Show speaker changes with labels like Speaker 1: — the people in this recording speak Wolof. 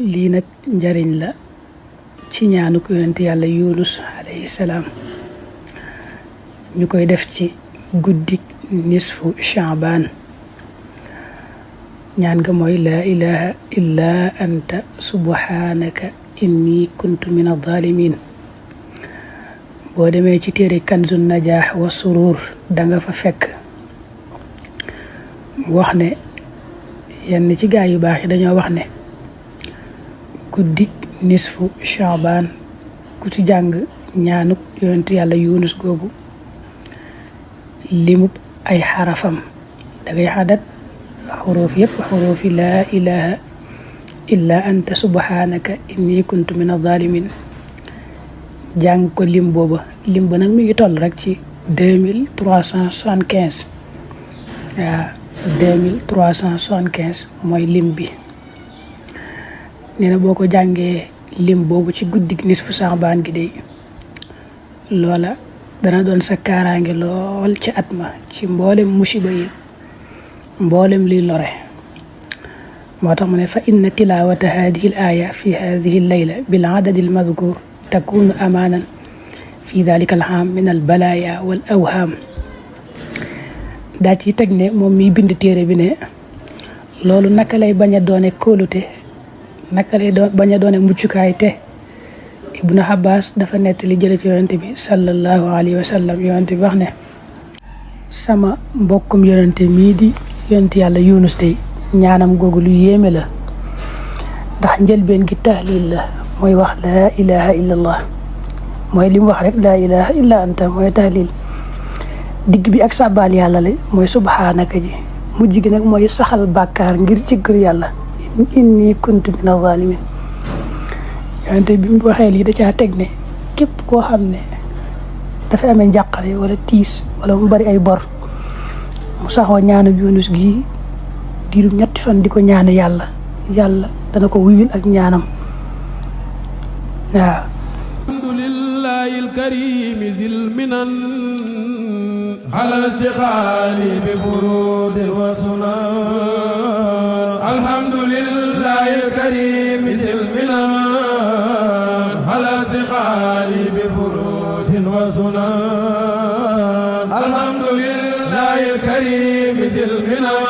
Speaker 1: lii nag njariñ la ci ñaanuk yonent yàlla yunus alayhi salaam ñu koy def ci guddik nisfu Sha'ban ñaan nga mooy laa ilaha illa anta subhanaka inni kuntu min adh-dhalimin boo demee ci téere kanzun najaax wa surur danga fa fekk wax ne yenn ci gaa yu baax yi dañoo wax ne guddik nisfu Sha'ban ku ci jàng ñaanuk yonent yàlla yunus googu limub ay xarafam dangay xadat xuruuf yépp xuruufi laa ilaha illa anta subhanaka inni kuntu min adh-dhalimin jàng ko lim booba lim ba nag mi ngi toll rek ci 2375 waaw 2375 mooy lim bi nee na boo ko jàngee lim boobu ci guddig nisfu Sha'ban gi de loola dana doon sa kaaraange lool ci at ma ci mboolem musiba yi mboolem liy lore moo tax mu ne fa inna tilawata hadihi al aya fi hadihi al layla bil adadi al madhkur takunu amanan fi dhalika al ham min al balaya wal awham daa ci teg ne moom miy bind téere bi ne loolu naka lay bañ a doone kóolute naka lay bañ a doone muccukaay te Ibnu Abbas dafa nettali jële ci yonente bi sallallahu alayhi wa sallam yonente bi wax ne sama mbokkum yonente mii di yonente yàlla yunus day ñaanam googu lu yéeme la ndax njëlbeen gi tahlil la mooy wax laa ilaha illa allah mooy li mu wax rek laa ilaha illa anta mooy tahlil digg bi ak sàbbaal yàlla la mooy subhanaka ji mujj gi nag mooy saxal bàkkaar ngir jéggal yàlla inni kuntu min adh-dhalimin yonente bi mu waxee lii da caa teg ne képp koo xam ne dafa amee njàqare wala tiis wala mu bari ay bor mu saxoo ñaanu yunus gi diirum ñetti fan di ko ñaan yàlla dana ko wuyul ak ñaanam waaw
Speaker 2: alhamdulillahi alkarim zil minan ala shikhali bi furudin wa sunan alhamdulillahi alkarim zil minan ala shikhali bi furudin wa sunan alhamdulillahi alkarim zil minan